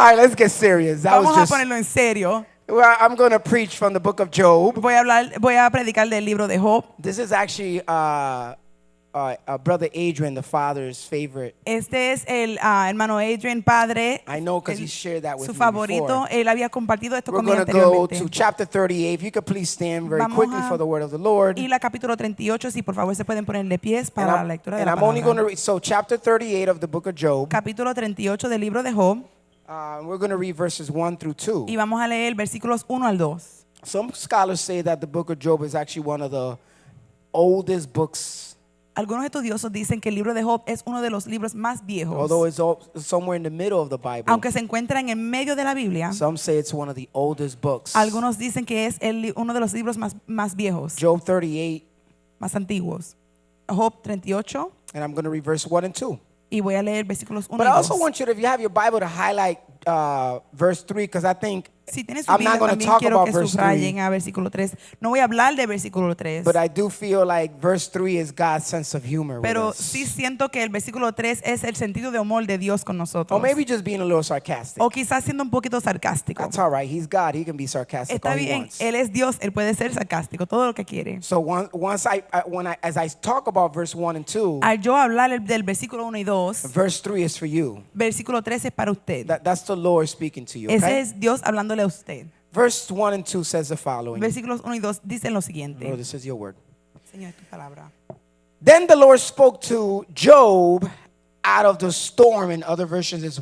All right, let's get serious. That Vamos was a just. ponerlo en serio. Well, I'm going to preach from the book of Job. Voy a predicar del libro de Job. This is actually Brother Adrian, the father's favorite. Este es el hermano Adrian, padre. I know because he shared that with Su me favorito. before. Él había compartido esto We're conmigo going to go anteriormente. to chapter 38. If you could please stand very Vamos quickly a for the word of the Lord. Y la capítulo 38, si por favor se pueden poner de pies And para la lectura de la I'm only going to palabra. read, so chapter 38 of the book of Job. Capítulo 38 del libro de Job. We're going to read verses 1 through 2. Y vamos a leer versículos 1 al 2. Some scholars say that the book of Job is actually one of the oldest books, Algunos estudiosos dicen que el libro de Job es uno de los libros más viejos. although it's somewhere in the middle of the Bible. Aunque se encuentra en el medio de la Biblia, Some say it's one of the oldest books. algunos dicen que es uno de los libros más viejos, Job 38, más antiguos. Job 38, and I'm going to read verse 1 and 2. y voy a leer versículos 1 But y I also 2. want you to, if you have your Bible, to highlight verse 3, because I think Si tienes su I'm Biblia, not going to también talk quiero about que verse subrayen 3, a versículo 3. No voy a hablar de versículo 3. but I do feel like verse 3 is God's sense of humor with Pero us. sí siento que el versículo 3 es el sentido de humor de Dios con nosotros. Or maybe just being a little sarcastic. O quizás siendo un poquito sarcástico. That's all right. He's God. He can be sarcastic Está all he bien, wants. Él es Dios, Él puede ser sarcástico, todo lo que quiere. So as I talk about verse 1 and 2, Al yo hablar del versículo 1 y 2, verse 3 is for you. versículo 3 es para usted. That's the Lord speaking to you. Ese Okay? es Dios hablándole a usted. Verse 1 and 2 says the following. Versículos 1 y 2 dicen lo siguiente. Lord, this is your word. Señor, tu palabra. Then the Lord spoke to Job out of the storm. In other versions, it's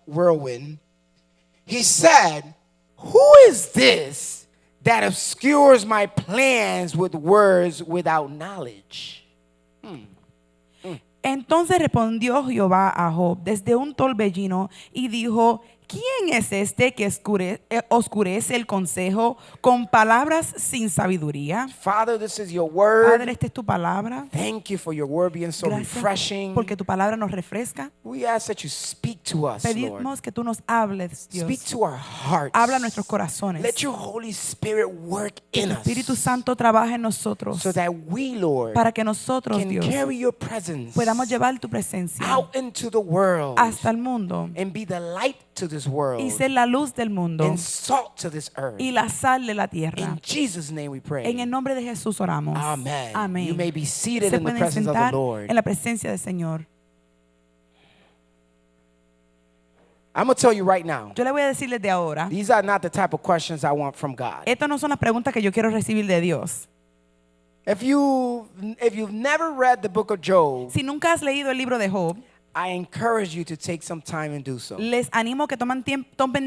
whirlwind. He said, "Who is this that obscures my plans with words without knowledge?" Entonces respondió Jehová a Job desde un torbellino y dijo: ¿Quién es este que oscurece el consejo con palabras sin sabiduría? Father, this is your word. Padre, esta es tu palabra. Thank you for your word being so Gracias refreshing. porque tu palabra nos refresca. We ask that you speak to us, Lord. Pedimos que tú nos hables, Dios. Speak to our hearts. Habla a nuestros corazones. Let your Holy Spirit work Que in tu us Espíritu Santo trabaje en nosotros so that we, Lord, para que nosotros, can Dios, carry your presence podamos llevar tu presencia out into the world hasta el mundo and be the light to this world y ser la luz del mundo and salt to this earth. y la sal de la tierra. In Jesus' name we pray. En el nombre de Jesús oramos. Amen. Amén. You may be seated Se in the pueden presence of the sentar Lord. en la presencia del Señor. I'm going to tell you right now, Yo le voy a decir desde ahora, these are not the type of questions I want from God. estas no son las preguntas que yo quiero recibir de Dios. If you've never read the book of Job, Si nunca has leído el libro de Job, I encourage you to take some time and do so. les animo que tomen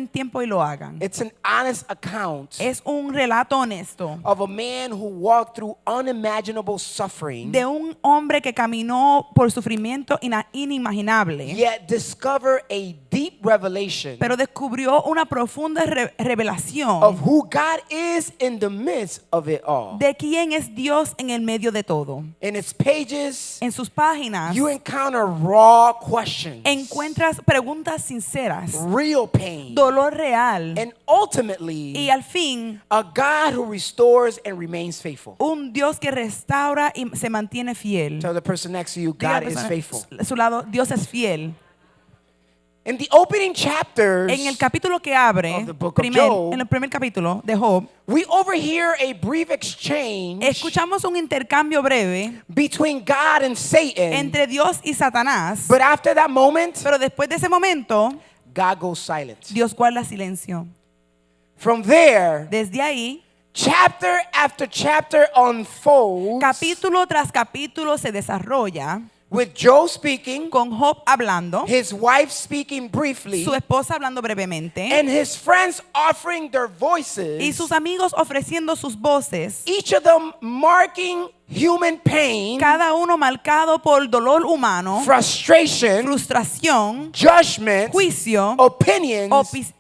tiempo y lo hagan. It's an honest account Es un relato honesto of a man who walked through unimaginable suffering, de un hombre que caminó por sufrimiento inimaginable, yet discovered a deep revelation pero descubrió una profunda revelación of who God is in the midst of it all. de quién es Dios en el medio de todo. In its pages, En sus páginas you encounter raw questions, encuentras preguntas sinceras, real pain, dolor real and ultimately y al fin a God who restores and remains faithful. un Dios que restaura y se mantiene fiel. Tell the person next to you, Diga a la God is persona faithful. a su lado, Dios es fiel. In the opening chapters, En el capítulo que abre, of the book of Job, en el primer capítulo de Job, we overhear a brief exchange escuchamos un intercambio breve between God and Satan. entre Dios y Satanás, But after that moment, pero después de ese momento, God goes silent. Dios guarda silencio. From there, Desde ahí, chapter after chapter unfolds capítulo tras capítulo se desarrolla with Job speaking, con Job hablando, his wife speaking briefly, su esposa hablando brevemente and his friends offering their voices, y sus amigos ofreciendo sus voces, each of them marking human pain, cada uno marcado por dolor humano, frustration, frustración, judgment, juicio, opinions,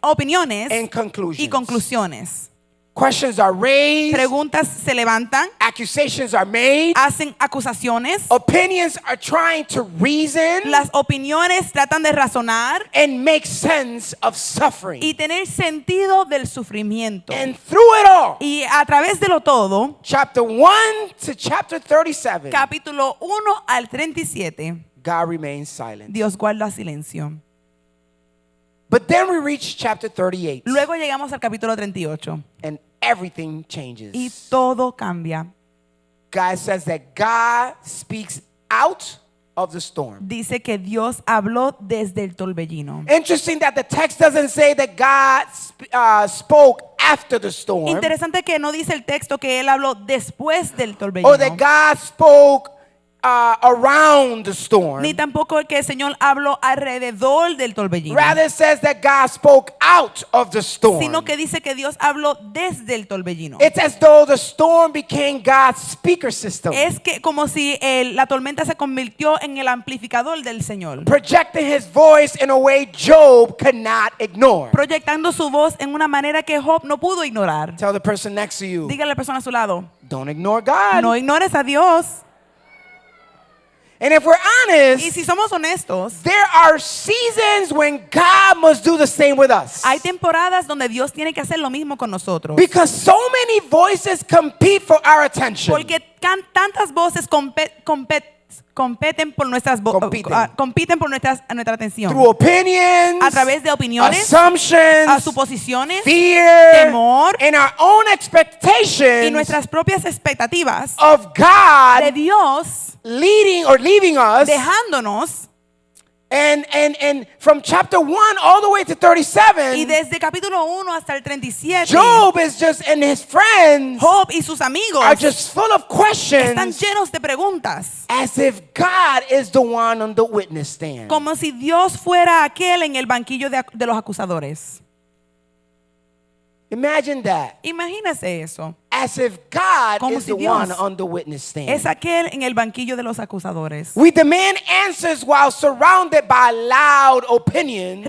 opiniones and conclusions. y conclusiones. Questions are raised, Preguntas se levantan, accusations are made, hacen acusaciones, opinions are trying to reason las opiniones tratan de razonar and make sense of suffering. y tener sentido del sufrimiento. And through it all, Y a través de lo todo, chapter 1 to chapter 37, capítulo 1 al 37, God remains silent. Dios guarda silencio. But then we reach chapter 38, Luego llegamos al capítulo 38 and everything y changes. todo cambia. God says that God speaks out of the storm. Dice que Dios habló desde el torbellino. Interesting that the text doesn't say that God spoke after the storm, Interesante que no dice el texto que él habló después del or torbellino. that God spoke around the storm. Ni tampoco que el Señor habló alrededor del torbellino. Rather, it says that God spoke out of the storm. Sino que dice que Dios habló desde el torbellino. It's as though the storm became God's speaker system, Es que como si la tormenta se convirtió en el amplificador del Señor, projecting his voice in a way Job could not ignore. proyectando su voz en una manera que Job no pudo ignorar. Tell the person next to you, Dígale a la persona a su lado, don't ignore God. no ignores a Dios. And if we're Y honest, si somos honestos, there are seasons when God must do the same with us. hay temporadas donde Dios tiene que hacer lo mismo con nosotros. Because so many voices compete for our attention. Porque tantas voces compiten por nuestras compiten por nuestra atención. Through opinions, A través de opiniones, assumptions, suposiciones, fear, temor, and our own y expectations nuestras propias expectativas of de God Dios leading or leaving us. dejándonos. And from chapter 1 all the way to Y 37, desde capítulo 1 hasta el 37, Job is just, and his friends Job y sus amigos are just full of están questions, llenos de preguntas, as if God is the one on the witness stand. como si Dios fuera aquel en el banquillo de los acusadores. Imagine that. Imagínese eso. As if God Como is si the Dios one on the witness stand. Es aquel en el banquillo de los acusadores. We demand answers while surrounded by loud opinions.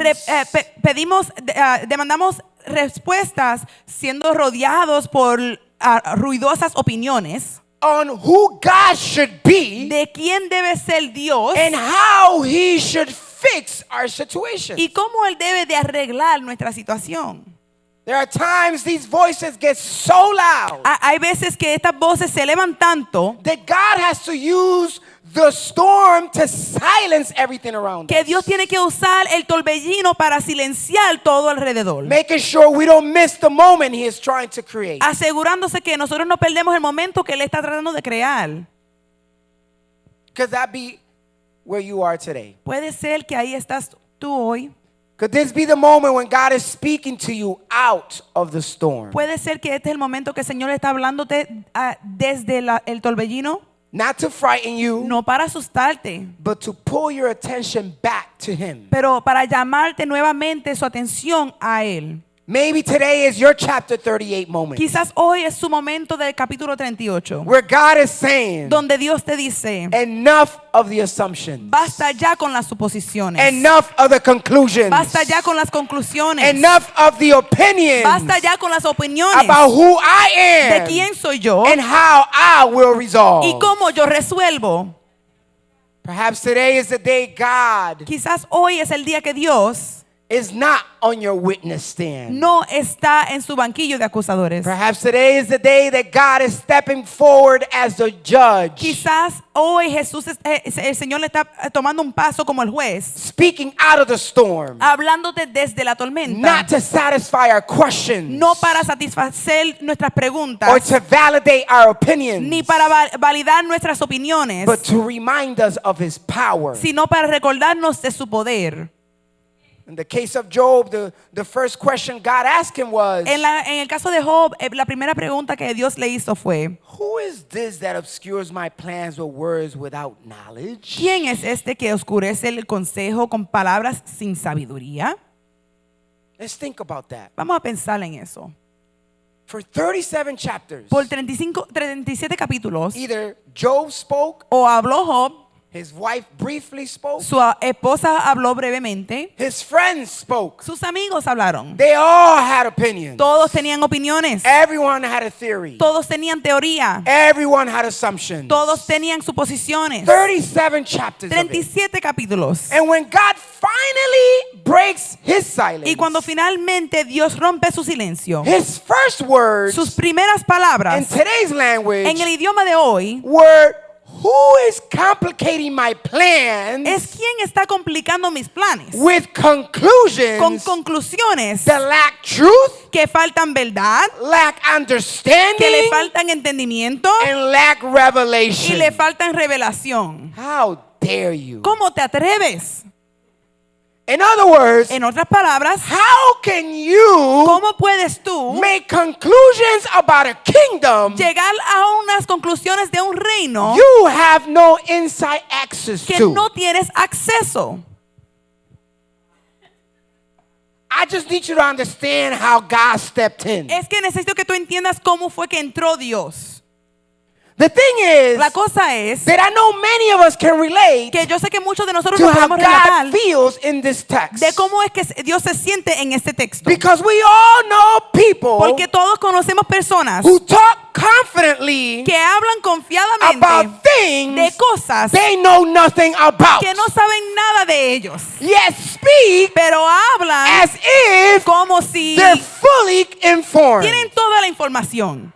Demandamos respuestas siendo rodeados por ruidosas opiniones On who God should be de quién debe ser Dios and how he should fix our situation. y cómo Él debe de arreglar nuestra situación. There are times these voices get so loud Hay veces que estas voces se elevan tanto that God has to use the storm to silence everything around que us, Dios tiene que usar el torbellino para silenciar todo alrededor, making sure we don't miss the moment he is trying to create. asegurándose que nosotros no perdemos el momento que Él está tratando de crear. Could that be where you are today? Puede ser que ahí estás tú hoy. Could this be the moment when God is speaking to you out of the storm? Puede ser que este es el momento que el Señor está hablándote desde el torbellino, Not to frighten you, no para asustarte, but to pull your attention back to him. pero para llamarte nuevamente su atención a Él. Maybe today is your chapter 38 moment, Quizás hoy es su momento del capítulo 38, where God is saying, donde Dios te dice, enough of the assumptions, basta ya con las suposiciones, enough of the conclusions, basta ya con las conclusiones, enough of the opinions basta ya con las opiniones about who I de am quién soy yo and how I will resolve. y cómo yo resuelvo. Perhaps today is the day God Quizás hoy es el día que Dios is not on your witness stand. no está en su banquillo de acusadores. Perhaps today is the day that God is stepping forward as the judge, Quizás hoy el Señor le está tomando un paso como el juez, speaking out of the storm, hablándote desde la tormenta, not to satisfy our questions no para satisfacer nuestras or preguntas, to validate our opinions, ni para validar nuestras opiniones, but to remind us of his power. sino para recordarnos de su poder. In the case of Job, the first question God asked him was, En el caso de Job, la primera pregunta que Dios le hizo fue, who is this that obscures my plans with words without knowledge? ¿quién es este que oscurece el consejo con palabras sin sabiduría? Let's think about that. Vamos a pensar en eso. For 37 chapters, Por 37 capítulos, either Job spoke, o habló Job, his wife briefly spoke, su esposa habló brevemente, his friends spoke. sus amigos hablaron. They all had opinions. Todos tenían opiniones, Everyone had a theory. todos tenían teoría, Everyone had assumptions. todos tenían suposiciones. 37 chapters of it. 37 capítulos. And when God finally breaks his silence, Y cuando finalmente Dios rompe su silencio, his first words sus primeras in palabras today's language en el idioma de hoy were, who is complicating my plans es quien está complicando mis planes with con conclusions conclusiones that lack truth, que faltan verdad, lack que le understanding, faltan entendimiento and lack y revelation. le faltan revelación. How dare you? ¿Cómo te atreves? In other words, En otras palabras, how can you ¿cómo puedes tú make conclusions about a kingdom llegar a unas conclusiones de un reino you have no inside access que to? no tienes acceso? I just need you to understand how God stepped in. Es que necesito que tú entiendas cómo fue que entró Dios. The thing is La cosa es that I know many of us can relate que yo sé que muchos de nosotros to nos how podemos relatar God feels in this text. de cómo es que Dios se siente en este texto. Because we all know people Porque todos conocemos personas who talk confidently que hablan confiadamente about things de cosas they know nothing about. que no saben nada de ellos, Yet speak pero hablan as if como si they're fully informed. tienen toda la información.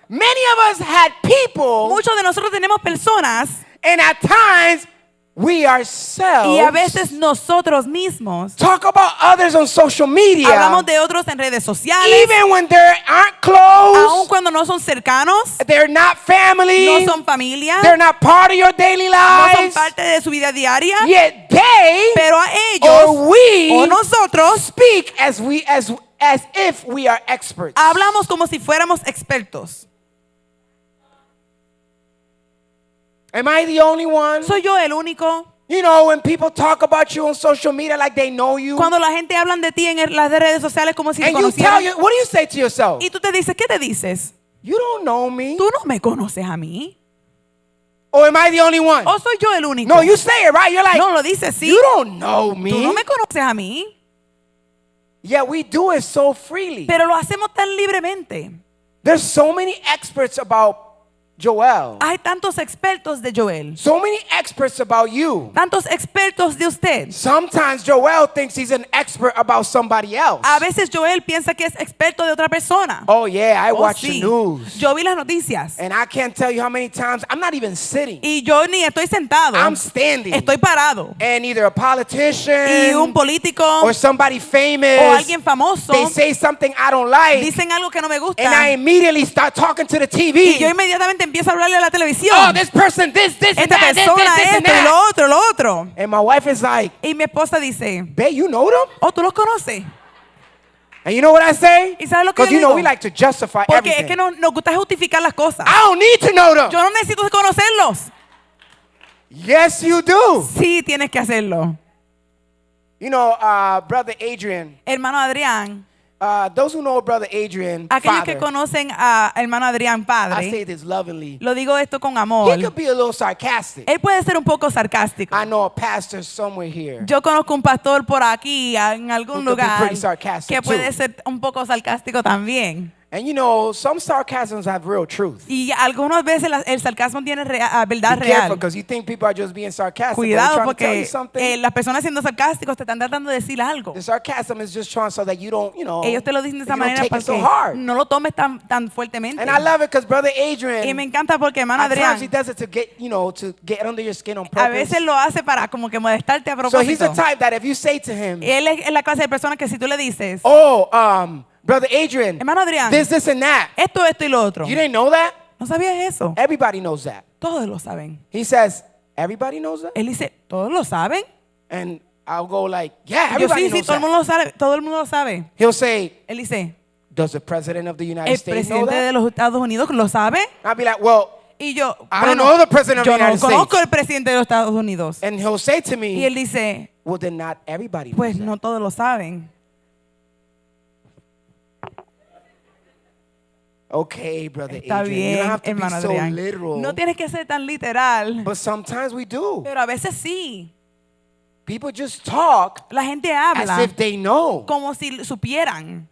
Many of us had people, Muchos de nosotros tenemos personas and at times we y a ourselves veces nosotros mismos talk about others on social media, hablamos de otros en redes sociales, even when they aren't aun close, cuando no son cercanos, they're not family, no son familia, they're not part of your daily no son lives, parte de su vida diaria, yet they pero a or ellos we o nosotros speak as if we are experts. hablamos como si fuéramos expertos. Am I the only one? ¿Soy yo el único? You know, when people talk about you on social media like they know you, Cuando la gente habla de ti en las redes sociales como si te and you tell conocieran, you, what do you say to yourself? y tú te dices, ¿qué te dices? You don't know me. Tú no me conoces a mí. Or am I the only one? ¿O soy yo el único? No, you say it, right? You're like, No, lo dices sí. you don't know me. Tú no me conoces a mí. Yet we do it so freely. Pero lo hacemos tan libremente. There's so many experts about Joel. Hay tantos expertos de Joel. So many experts about you. Tantos expertos de usted. Sometimes Joel thinks he's an expert about somebody else. A veces Joel piensa que es experto de otra persona. Oh yeah, I Oh, watch sí. the news. Yo vi las noticias. And I can't tell you how many times I'm not even sitting. Y yo ni estoy sentado. I'm standing. Estoy parado. And either a politician Y un político or somebody famous, o alguien famoso they say something I don't like, dicen algo que no me gusta. and I immediately start talking to the Y yo TV. inmediatamente empiezo a hablarle a la televisión. Oh, this person, this, and Esta that, this, persona, this, and esto y that. lo otro, lo otro. And my wife is like, Y mi esposa dice, babe, you know them? oh, ¿tú los conoces? And you know what I say? ¿Y sabes lo que Because yo you know digo? we like to justify Porque es everything. que nos gusta justificar las cosas. I don't need to know them. Yo no necesito conocerlos. Yes, you do. Sí, tienes que hacerlo. You know, Brother Adrian, Hermano Adrián, those who know Brother Adrian, aquellos que father, conocen a hermano Adrián I padre, say this lovingly. lo digo esto con amor. He could be a little sarcastic. Él puede ser un poco sarcástico. I know a pastor somewhere here. Yo conozco un pastor por aquí, en algún Who could be lugar, pretty sarcastic que puede too. ser un poco sarcástico también. And you know, some sarcasms have real truth. Y algunas veces el sarcasmo tiene verdad Be careful real. because you think people are just being sarcastic. but they're Cuidado trying to tell you porque something. las personas siendo sarcásticos te están tratando de decir algo. The sarcasm is just trying so that you don't, you know, Ellos te lo dicen de esa you don't manera take para it so que hard. no lo tomes tan fuertemente. And I love it because Brother Y Adrian, me encanta porque hermano at times he Adrián does it to get, you know, to get under your skin on a purpose. veces lo hace para como que molestarte a So he's the propósito. type that if you say to him, Él es la clase de persona que si tú le dices, oh, Brother Adrian, hermano Adrián, this and that. esto y lo otro. You didn't know that? ¿No sabías eso? Everybody knows that. Todos lo saben. He says, everybody knows that? Él dice, ¿todos lo saben? And I'll go like, yeah, Yo everybody sí, knows todo el that. mundo lo sabe. Todo el mundo lo sabe. He'll say, Él dice, does the president of the United ¿el States know presidente that? de los Estados Unidos lo sabe? I'll be like, well, Y yo, I don't bueno, know the president of yo the no United conozco States. el presidente de los Estados Unidos. And he'll say to Y me, él dice, well, then not everybody knows pues that. no todos lo saben. Okay, Brother Está Adrian, you don't bien, have to be hermano so Adrián. literal. No tienes que ser tan literal. But sometimes we do. Pero a veces sí. People just talk La gente as habla if they know. como si supieran.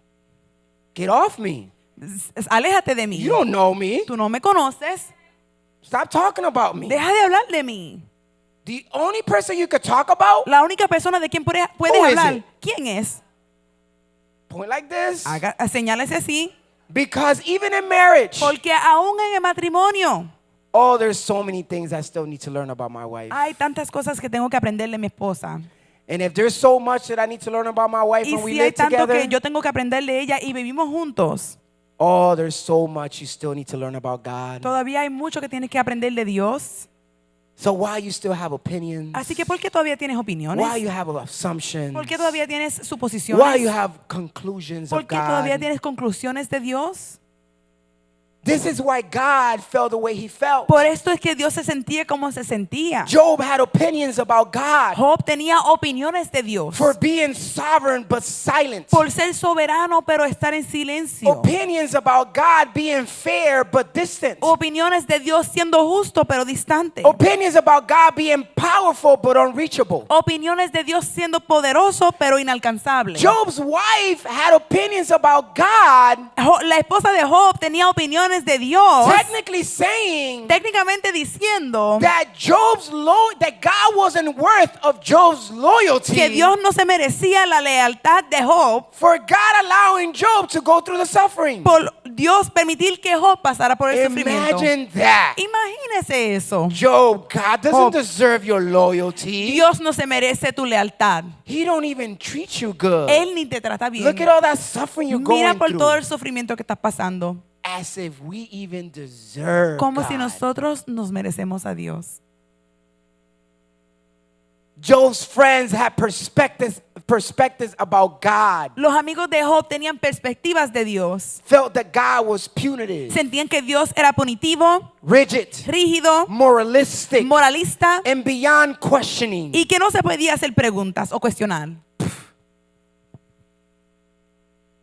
Get off me. Aléjate de mí. You don't know me. Tú no me conoces. Stop talking about me. Deja de hablar de mí. The only person you could talk about, La única persona de quien puedes Who is hablar, it? ¿quién es? point like this. Señálese así. Because even in marriage, Porque aún en el matrimonio, Oh, there's so many things I still need to learn about my wife. Hay tantas cosas que tengo que aprender de mi esposa. And if there's so much that I need to learn about my wife Y when we si hay live tanto together, que yo tengo que aprender de ella y vivimos juntos, oh, there's so much you still need to learn about God. todavía hay mucho que tienes que aprender de Dios. So why you still have opinions? Así que ¿por qué todavía tienes Why opiniones? you have assumptions? ¿Por qué todavía tienes Why you suposiciones? have conclusions ¿Por of qué todavía God? tienes conclusiones de Dios? This is why God felt the way he felt. Por esto es que Dios se sentía como se sentía. Job had opinions about God Job tenía opiniones de Dios for being sovereign but silent. por ser soberano pero estar en silencio. Opinions about God being fair but distant. Opiniones de Dios siendo justo pero distante. Opinions about God being powerful but unreachable. Opiniones de Dios siendo poderoso pero inalcanzable. Job's wife had opinions about God, La esposa de Job tenía opiniones de Dios, technically saying técnicamente diciendo that that God wasn't worth of Job's loyalty que Dios no se merecía la lealtad de Job for God allowing Job to go through the suffering. por Dios permitir que Job pasara por el sufrimiento. Imagine that. Imagínese eso. Job, God doesn't Job. deserve your loyalty. Dios no se merece tu lealtad. He don't even treat you good. Él ni te trata bien. Look at all that suffering you're Mira going por todo through. el sufrimiento que estás pasando. As if we even deserve Como si God. nosotros nos merecemos a Dios. Job's friends had perspectives about God. Los amigos de Job tenían perspectivas de Dios. Felt that God was punitive, Sentían que Dios era punitivo, rigid, rígido, moralistic, moralista and beyond questioning. y que no se podía hacer preguntas o cuestionar.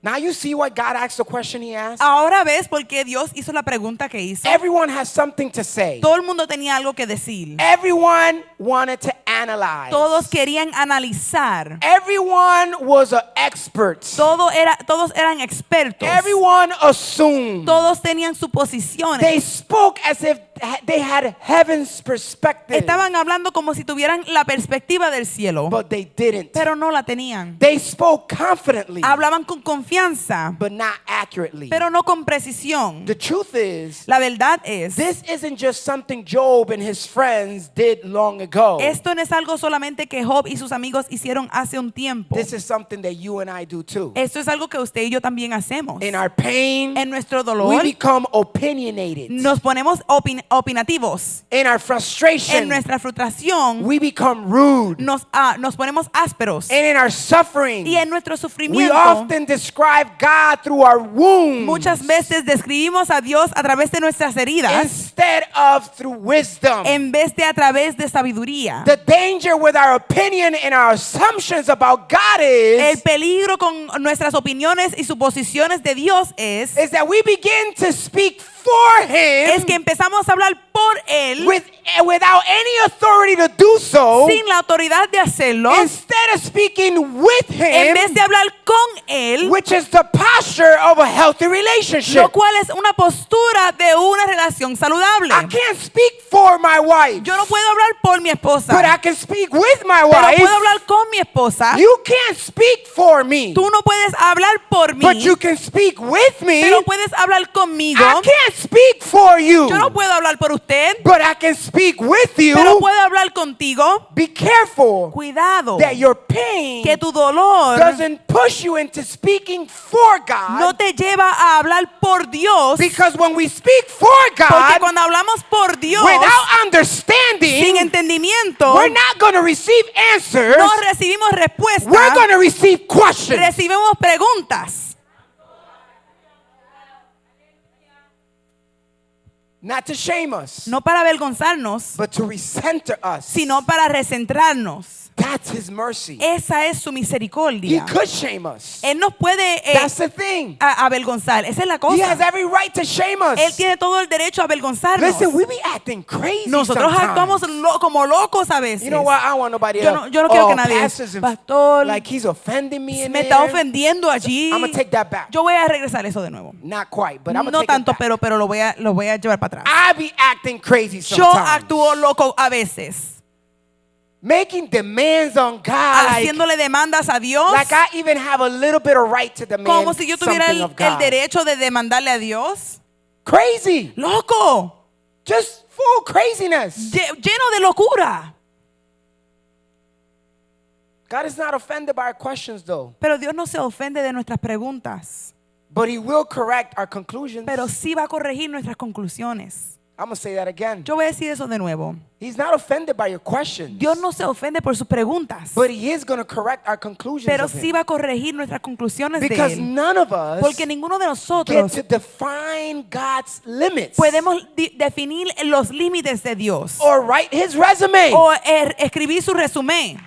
Now you see why God asked the question he asked? Ahora ves por qué Dios hizo la pregunta que hizo. Everyone has something to say. Todo el mundo tenía algo que decir. Everyone wanted to analyze. Todos querían analizar. Everyone was an expert. Todos eran expertos. Everyone assumed. Todos tenían suposiciones. They spoke as if they had heaven's perspective, Estaban hablando como si tuvieran la perspectiva del cielo, but they didn't. pero no la tenían. They spoke confidently, Hablaban con confianza, but not accurately. pero no con precisión. The truth is, La verdad es, this isn't just something Job and his friends did long ago. esto no es algo solamente que Job y sus amigos hicieron hace un tiempo. This is something that you and I do too. Esto es algo que usted y yo también hacemos. In our pain, En nuestro we dolor become opinionated. nos ponemos opinativos. In our frustration, En nuestra frustración we become rude. nos ponemos ásperos. And in our suffering, Y en nuestro we sufrimiento often describe God through our wounds muchas veces describimos a Dios a través de nuestras heridas instead of through wisdom. en vez de a través de sabiduría. The danger with our opinion and our assumptions about God El is peligro con nuestras opiniones y suposiciones de Dios es that we begin to speak for que Him empezamos a hablar por Él without any authority to do so, sin la autoridad de hacerlo, instead of speaking with en vez Him, de hablar con Él, which is the posture of a healthy relationship. lo cual es una postura de una relación saludable. I can't speak for my wife, Yo no puedo hablar por mi esposa, but I can speak with my pero wife. puedo hablar con mi esposa. You can't speak for me, Tú no puedes hablar por mí, but you can speak with me. pero puedes hablar conmigo. I can't speak for you, Yo no puedo hablar por usted, but I can speak with you. pero puedo hablar contigo. Be careful Cuidado, that your pain que tu dolor doesn't push you into speaking for no God, te lleva a hablar por Dios, because when we speak for porque God cuando hablamos por Dios without sin understanding, entendimiento, we're not going to receive answers. no recibimos respuestas, We're going to receive questions. recibimos preguntas. Not to shame us, No para avergonzarnos, but to recenter us. sino para recentrarnos. That's His mercy. Esa es su He misericordia. could shame us. Él nos puede That's the thing. avergonzar. Esa es la He has cosa. every right to shame Él us. tiene todo el derecho a avergonzarnos. Listen, we be acting crazy Nosotros actuamos sometimes. como locos a veces. You know what? I don't want nobody Yo else. no quiero que nadie, pastor's pastor, like he's offending me in me está there. ofendiendo allí. I'm going to take that back. Yo voy a regresar eso de nuevo. Not quite, but I'm going to No take tanto, it back. pero lo voy a llevar para atrás. I be acting crazy Yo sometimes. actúo loco a veces, Making demands on God haciéndole demandas a Dios, like I even have a little bit of right to demand como si yo tuviera something el of God. derecho de demandarle a Dios. Crazy. ¡Loco! Just full craziness. lleno de locura. God is not offended by our questions, though. Pero Dios no se ofende de nuestras preguntas, But He will correct our conclusions. pero sí va a corregir nuestras conclusiones. I'm going to say that again. Yo voy a decir eso de nuevo. He's not offended by your questions. Dios no se ofende por sus preguntas, But He is going to correct our conclusions pero of sí Him. va a corregir nuestras conclusiones de Because Él. none of us Porque ninguno de get nosotros to define God's limits podemos definir los límites de Dios or write His resume. o escribir su resumen.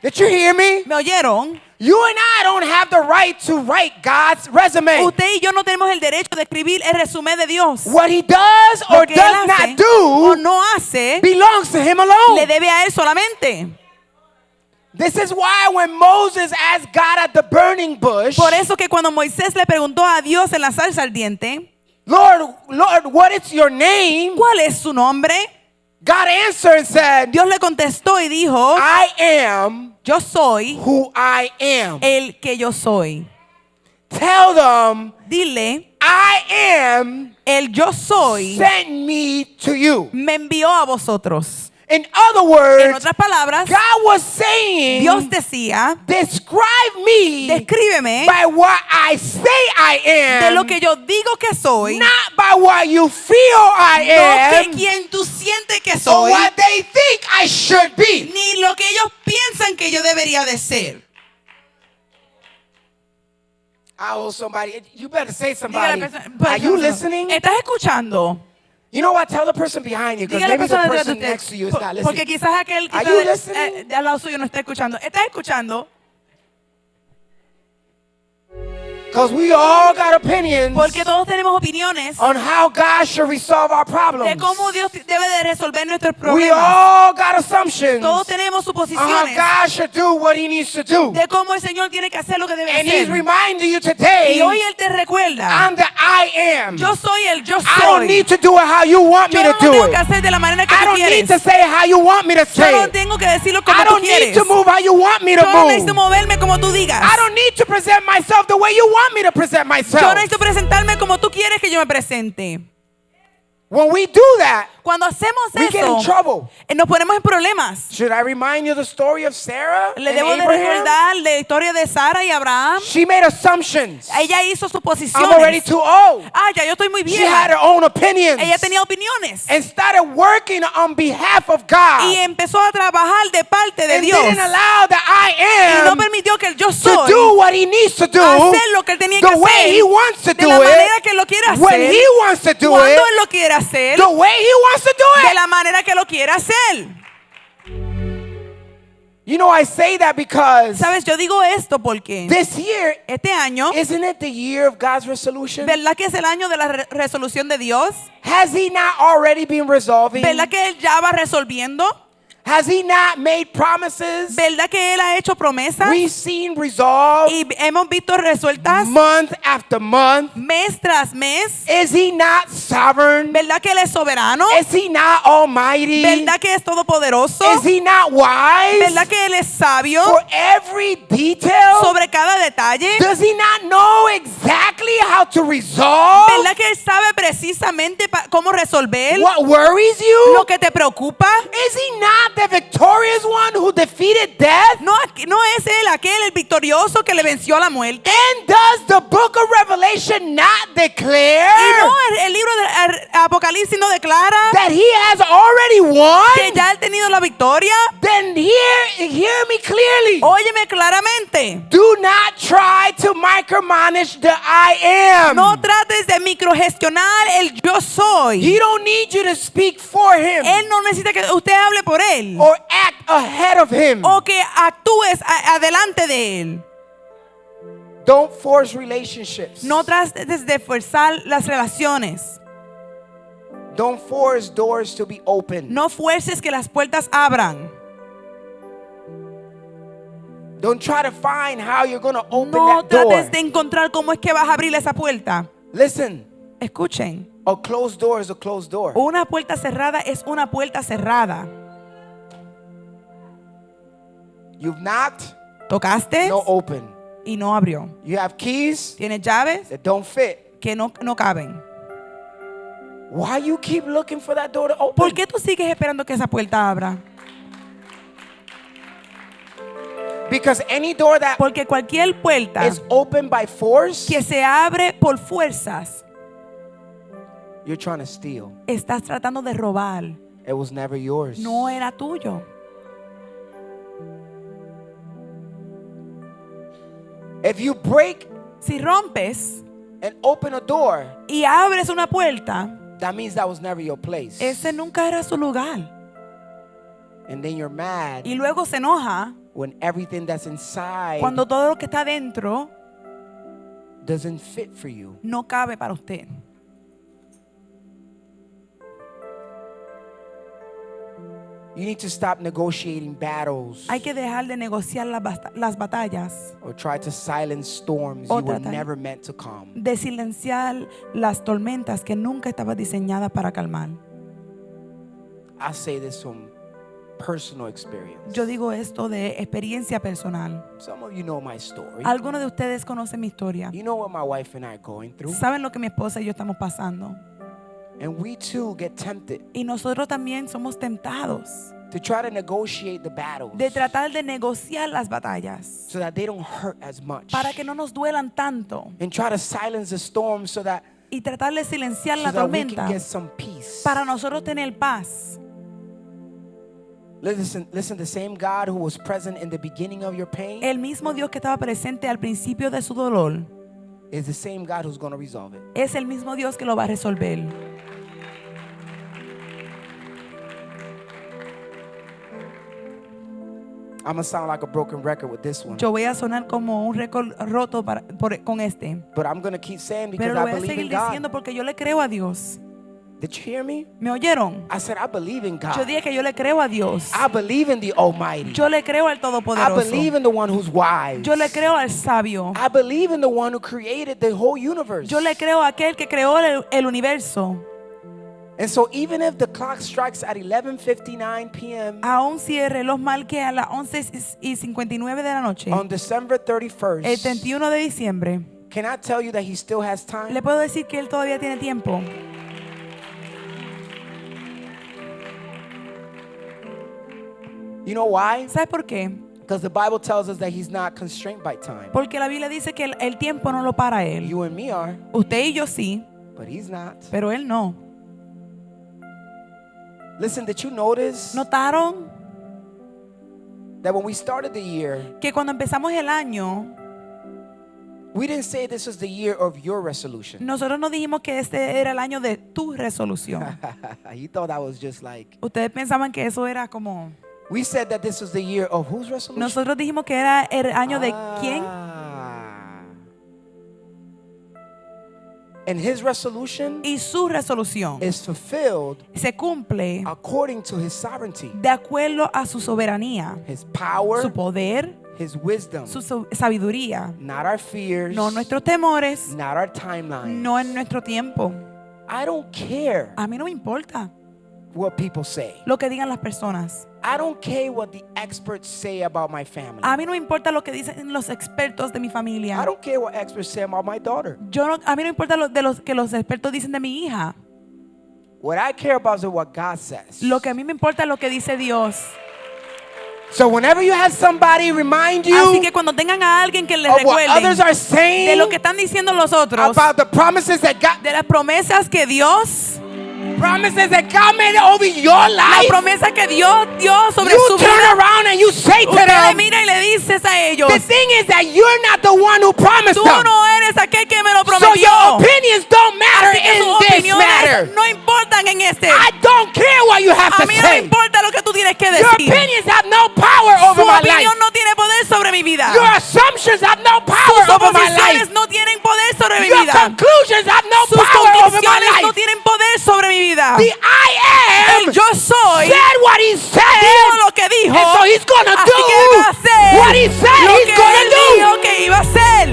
Did you hear me? ¿Me oyeron? You and I don't have the right to write God's resume. Usted y yo no tenemos el derecho de escribir el resumen de Dios. What He does Lo or que does Él hace not o do no hace belongs to Him le alone. debe a Él solamente. This is why when Moses asked God at the burning bush, Por eso que cuando Moisés le preguntó a Dios en la salsa ardiente, Lord, what is your name? ¿cuál es su nombre? God answered and said, Dios le contestó y dijo, I am yo soy who I am. el que yo soy. Tell them, Dile, I am el yo soy sent me to you. me envió a vosotros. In other En words, otras palabras, God was saying, Dios decía, describe me descríbeme by what I say I de lo am, que yo digo que soy, no not by what you feel I que am, quien tú sientes que or soy, what they think I should be. ni lo que ellos piensan que yo debería de ser. Oh, somebody, you better say Diga a somebody. la persona- Are you listening? ¿Estás escuchando? You know what? Tell the person behind you, because Diga a la maybe the persona person detrás de next to you is usted, not porque listening. quizás aquel que Are está you listening? de al lado suyo no está escuchando. ¿Estás escuchando? Because we all got opinions Porque todos tenemos opiniones on how God should resolve our de problems. cómo Dios debe de resolver nuestros We problemas. all got assumptions Todos tenemos on how suposiciones God should do what He needs to do. de cómo el Señor tiene que hacer lo que debe And He's hacer. reminding you Y today, hoy Él te recuerda, I'm the I am. yo soy el yo I don't soy. need to do it how you want me Yo to no lo do tengo que it. hacer de la manera que I tú don't need quieres. to say it how you want me to Yo say no it. tengo que decirlo como I tú don't need quieres. to move how you want me to Yo no necesito move. moverme como tú digas. I don't need to present myself the way you want me to present Yo myself. necesito presentarme como tú quieres que yo me presente. When we do that, Cuando hacemos we get in eso, trouble. nos ponemos en problemas. Should I remind you the story of Sarah Le and debo de Abraham? recordar la historia de Sara y Abraham. She made assumptions. Ella hizo I'm already suposiciones. too old. Ya yo estoy muy She had vieja. her own opinions Ella tenía opiniones. and started working on behalf of God. Y empezó a trabajar de parte de And Dios. didn't allow the Y I no am permitió que el yo to soy do what he needs to do hacer lo que él tenía que the way hacer he wants to de do la manera it que lo quiere when hacer, he wants to do cuando it él lo quiere hacer, the way he wants to do de it. la manera que lo quiere hacer. You know, I say that because Sabes, yo digo esto porque this year, este año, isn't it the year of God's resolution? ¿verdad que es el año de la resolución de Dios? Has he not already been resolving? ¿Verdad que él ya va resolviendo? Has he not made promises? ¿Verdad que él ha hecho promesas? We've seen resolve Y hemos visto resueltas month after month. mes tras mes. Is he not sovereign? ¿Verdad que él es soberano? Is he not almighty? ¿Verdad que es todopoderoso? Is he not wise? ¿Verdad que él es sabio For every detail? sobre cada detalle? Does he not know exactly how to resolve ¿Verdad que él sabe precisamente cómo resolver what worries you? lo que te preocupa? Is he not the victorious one who defeated death? ¿No es él aquel el victorioso que le venció a la muerte? And does the book of Revelation not declare ¿Y no el libro de Apocalipsis no declara that he has already won? que ya ha tenido la victoria? Then hear me clearly. Óyeme claramente. Do not try to micromanage the I am. No trates de microgestionar el yo soy. He don't need you to speak for him Él no necesita que usted hable por él or act ahead of him. o que actúes adelante de él. Don't force relationships. No trates de forzar las relaciones. Don't force doors to be open. No fuerces que las puertas abran. Don't try to find how you're going to open No that door. trates de encontrar cómo es que vas a abrir esa puerta. Listen, Escuchen, a closed door is a closed door. una puerta cerrada es una puerta cerrada. You've knocked, Tocaste no open. y no abrió. You have keys Tienes llaves that don't fit. que no caben. Why you keep looking for that door to open? ¿Por qué tú sigues esperando que esa puerta abra? Because any door that Porque cualquier puerta is opened by force, que se abre por fuerzas, you're trying to steal. estás tratando de robar. It was never yours. No era tuyo. If you break Si rompes and open a door, y abres una puerta, that means that was never your place. ese nunca era su lugar. And then you're mad Y luego se enoja when everything that's inside cuando todo lo que está dentro doesn't fit for you. no cabe para usted. You need to stop negotiating battles Hay que dejar de negociar las batallas, or try to silence storms O you were tratar- never meant to calm. de silenciar las tormentas que nunca estaban diseñadas para calmar. I say this from personal experience. Yo digo esto de experiencia personal. Some of you know my story. Algunos de ustedes conocen mi historia. You know what my wife and I are going through. Saben lo que mi esposa y yo estamos pasando. And we too get tempted Y nosotros también somos tentados to try to negotiate the battles de tratar de negociar las batallas so that they don't hurt as much. para que no nos duelan tanto And try to silence the storm so that, y tratar de silenciar la we tormenta can get some peace. para nosotros tener paz. Listen, the same God who was present in the beginning of your pain El mismo Dios que estaba presente al principio de su dolor is the same God who's going to resolve it. es el mismo Dios que lo va a resolver. I'm going to sound like a broken record with this one. Yo voy a sonar como un récord roto con este. But I'm going to keep saying because Pero lo I voy a believe in seguir God. diciendo porque yo le creo a Dios. Did you hear me? ¿Me oyeron? I said I believe in Yo God. dije que yo le creo a Dios. I believe in the Almighty. Yo le creo al I Todopoderoso. believe in the one who's wise. Yo le creo al sabio. I believe in the one who created the whole universe. Yo le creo a aquel que creó el universo. And so even if the clock strikes at 11:59 p.m. Aún si el reloj marque a las 11:59 de la noche, on December el 31st, 31 de diciembre, can I tell you that he still has time? le puedo decir que él todavía tiene tiempo. You know why? ¿Sabes por qué? Because the Bible tells us that he's not constrained by time. Porque la Biblia dice que el tiempo no lo para él. You and me are, Usted y yo sí, but he's not. pero él no. Listen, did you notice ¿Notaron that when we started the year, que cuando empezamos el año, we didn't say this was the year of your resolution? nosotros no dijimos que este era el año de tu resolución? You thought that was just like, Ustedes pensaban que eso era como... we said that this was the year of whose resolution? Nosotros dijimos que era el año de quién. And his resolution Y su resolución is fulfilled se cumple according to his sovereignty, de acuerdo a su soberanía, his power, su poder, his wisdom, su sabiduría. not our fears, No nuestros temores, not our timeline. no en nuestro tiempo. I don't care A mí no me importa what people say. lo que digan las personas. I don't care what the experts say about my family. A mí no me importa lo que dicen los expertos de mi I familia. don't care what experts say about my daughter. A mí no me importa que los expertos dicen de mi hija. What I care about is what God says. Lo que a mí me importa es lo que dice Dios. So whenever you have somebody remind you Así que cuando tengan a alguien que les of what recuerden others are de saying lo que están diciendo los otros, about the promises that God made over your la life, promesa que Dios dio sobre you su turn vida, around and you say to usted le them, mira y le dices a ellos, the thing is that you're not the one who promised tú them. no eres aquel que me lo So prometió. your opinions don't matter Así que sus in this opiniones matter. no importan en este. I don't care what you have A to mí no me say. importa lo que tú tienes que Your decir. opinions have no power Su over my life. opinión no tiene poder sobre mi vida. Your assumptions have no power Sus over my suposiciones life. no tienen poder sobre mi Your vida. conclusions have no Sus power over my conclusiones no life. tienen poder sobre mi vida. The I am El yo soy said what he dijo said, lo que dijo. and so he's gonna Así que él va a do hacer what he said lo he's que gonna él do. dijo que iba a hacer.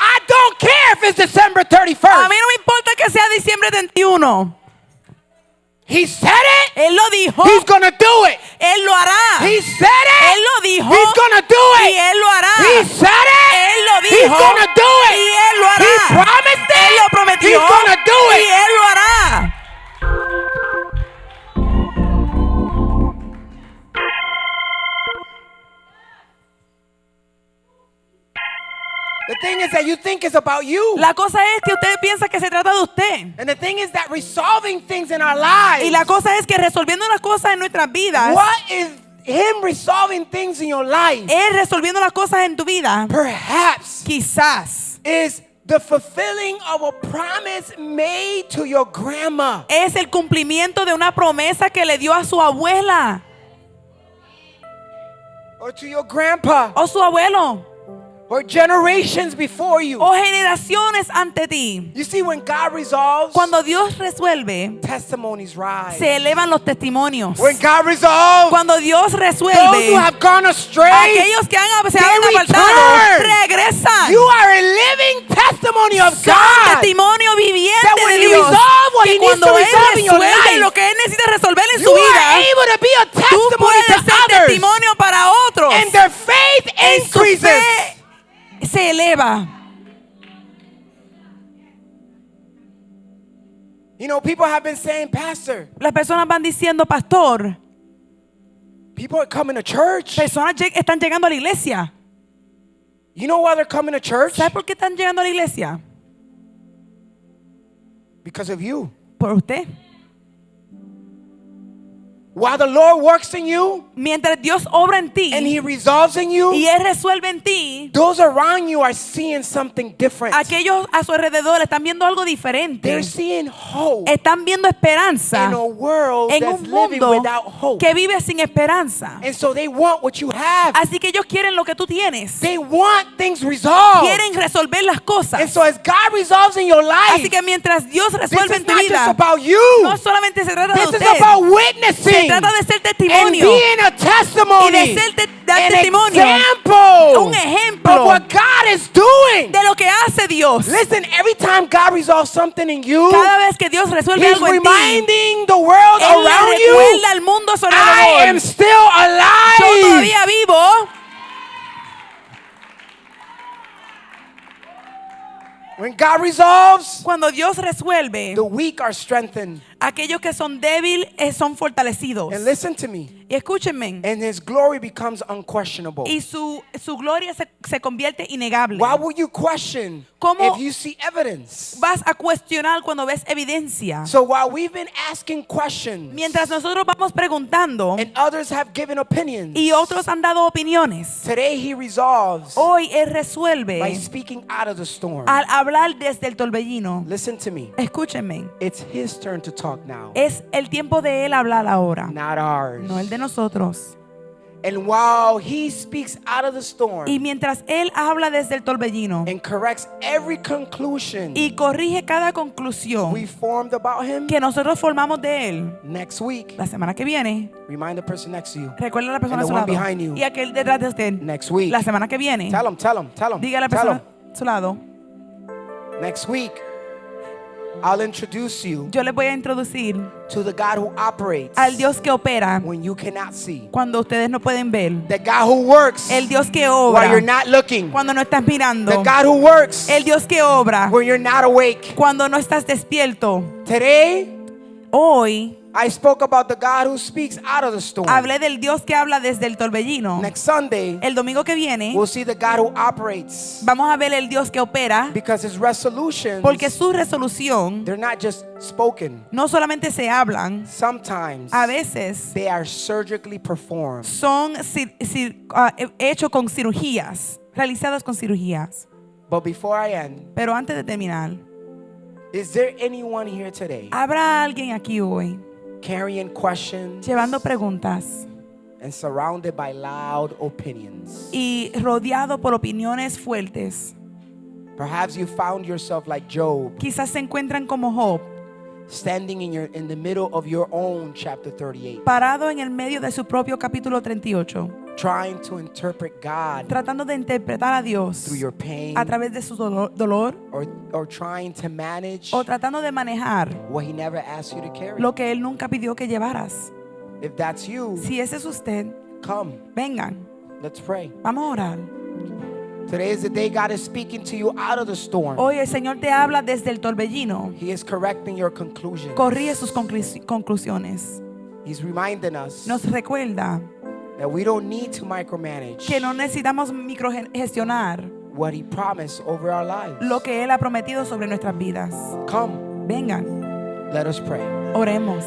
I don't care if it's December A 31st. mí no me importa que sea diciembre 31. He said it. Él lo dijo. He's gonna do it. Él lo hará. He said it. Él lo dijo. He's gonna do Y it. Él lo hará. He said it. Él lo He's dijo. gonna do it. Y Él lo hará. He promised Él it. lo prometió. He's gonna do Y it. Él lo hará. The thing is that you think it's about you. La cosa es que usted piensa que se trata de usted. And the thing is that resolving things in our Y lives. la cosa es que resolviendo las cosas en nuestras vidas, What is him resolving things in your life? es resolviendo las cosas en tu vida, Perhaps quizás is the fulfilling of a promise made to your grandma. es el cumplimiento de una promesa que le dio a su abuela Or to your grandpa. o su abuelo Or generations before you. o generaciones ante ti. You see, when God resolves, Cuando Dios resuelve, testimonies rise. se elevan los testimonios. When God resolves, Cuando Dios those who resuelve, have gone astray, aquellos que se han they apartado return. regresan. You are a living testimony of Son God. testimonio viviente That when de He Dios. resolve what Que He needs cuando to Él resolve in your resuelve life, lo que Él necesita resolver en you su are vida, able to be a tú testimony puedes to ser others. testimonio para otros. And their faith En su increases. fe se eleva. You know, people have been saying, Pastor, Las personas van diciendo, pastor, people are coming to church. personas están llegando a la iglesia. You know why they're coming to church? ¿Sabe por qué están llegando a la iglesia? Because of you. Por usted. While the Lord works in you Mientras Dios obra en ti and He resolves in you, y Él resuelve en ti, those around you are seeing something different. aquellos a su alrededor están viendo algo diferente. They're seeing hope Están viendo esperanza in a world en that's un living mundo without hope. que vive sin esperanza. And so they want what you have. Así que ellos quieren lo que tú tienes. They want things resolved. Quieren resolver las And cosas. so as God resolves in your life, Así que mientras Dios this resuelve is en tu not just vida, about you. no solamente se trata de This is usted, about se witnessing trata de ser and testimonio being a testimony, y de ser dar an testimonio, example un ejemplo of what God is doing. de lo que hace Dios. Listen, every time God resolves something in you, Cada vez que Dios resuelve He's algo en ti, reminding the world Él le around you, recuerda al mundo a su I alrededor. am still Yo alive. todavía vivo. When God resolves, Cuando Dios resuelve, the weak are strengthened. aquellos que son débiles son fortalecidos. And listen to me. Y escúchenme. And His glory becomes unquestionable. Y su gloria se convierte innegable. Why will you question ¿Cómo if you see evidence? vas a cuestionar cuando ves evidencia? So while we've been asking questions Mientras nosotros vamos preguntando and others have given opinions, y otros han dado opiniones, today He resolves hoy Él by resuelve speaking out of the storm. al hablar desde el torbellino. Listen to me. Escúchenme, It's His turn to talk now, es el tiempo de Él hablar ahora, not ours. no el de nosotros. And while He speaks out of the storm Y mientras Él habla desde el torbellino and corrects every conclusion y corrige cada conclusión we formed about Him, que nosotros formamos de Él, next week, la semana que viene, remind the person next to you. recuerda a la persona And a the su one lado behind you. y aquel detrás de usted, Next week. la semana que viene, Tell him. diga a la Tell persona him. a su lado, Next week, I'll introduce you yo les voy a introducir to the God who operates al Dios que opera when you cannot see. cuando ustedes no pueden ver, The God who works el Dios que while obra you're not looking. cuando no estás mirando, The God who works el Dios que obra when you're not awake. cuando no estás despierto. Today, Hoy I spoke about the God who speaks out of the storm. hablé del Dios que habla desde el torbellino. Next Sunday, El domingo que viene we'll see the God who operates vamos a ver el Dios que opera, because His resolutions, porque su resolución they're not just spoken. no solamente se hablan, Sometimes a veces they are surgically performed. son hechos con cirugías, realizadas con cirugías. But before I end, Pero antes de terminar, is there anyone here today ¿habrá alguien aquí hoy carrying questions llevando preguntas and surrounded by loud opinions? y rodeado por opiniones fuertes? Perhaps you found yourself like Job, Quizás se encuentran como Job, standing in the middle of your own chapter 38, parado en el medio de su propio capítulo 38, trying to interpret God tratando de interpretar a Dios through your pain, a través de su dolor or trying to manage o tratando de manejar what He never asked you to carry. lo que Él nunca pidió que llevaras. If that's you, Si ese es usted, come. vengan, Let's pray. vamos a orar. Today is the day God is speaking to you out of the storm. Hoy el Señor te habla desde el torbellino. He is correcting your conclusions. Corrige sus conclusiones. He's reminding us Nos recuerda that we don't need to micromanage que no necesitamos microgestionar what He promised over our lives. lo que Él ha prometido sobre nuestras vidas. Come, Vengan, let us pray. oremos.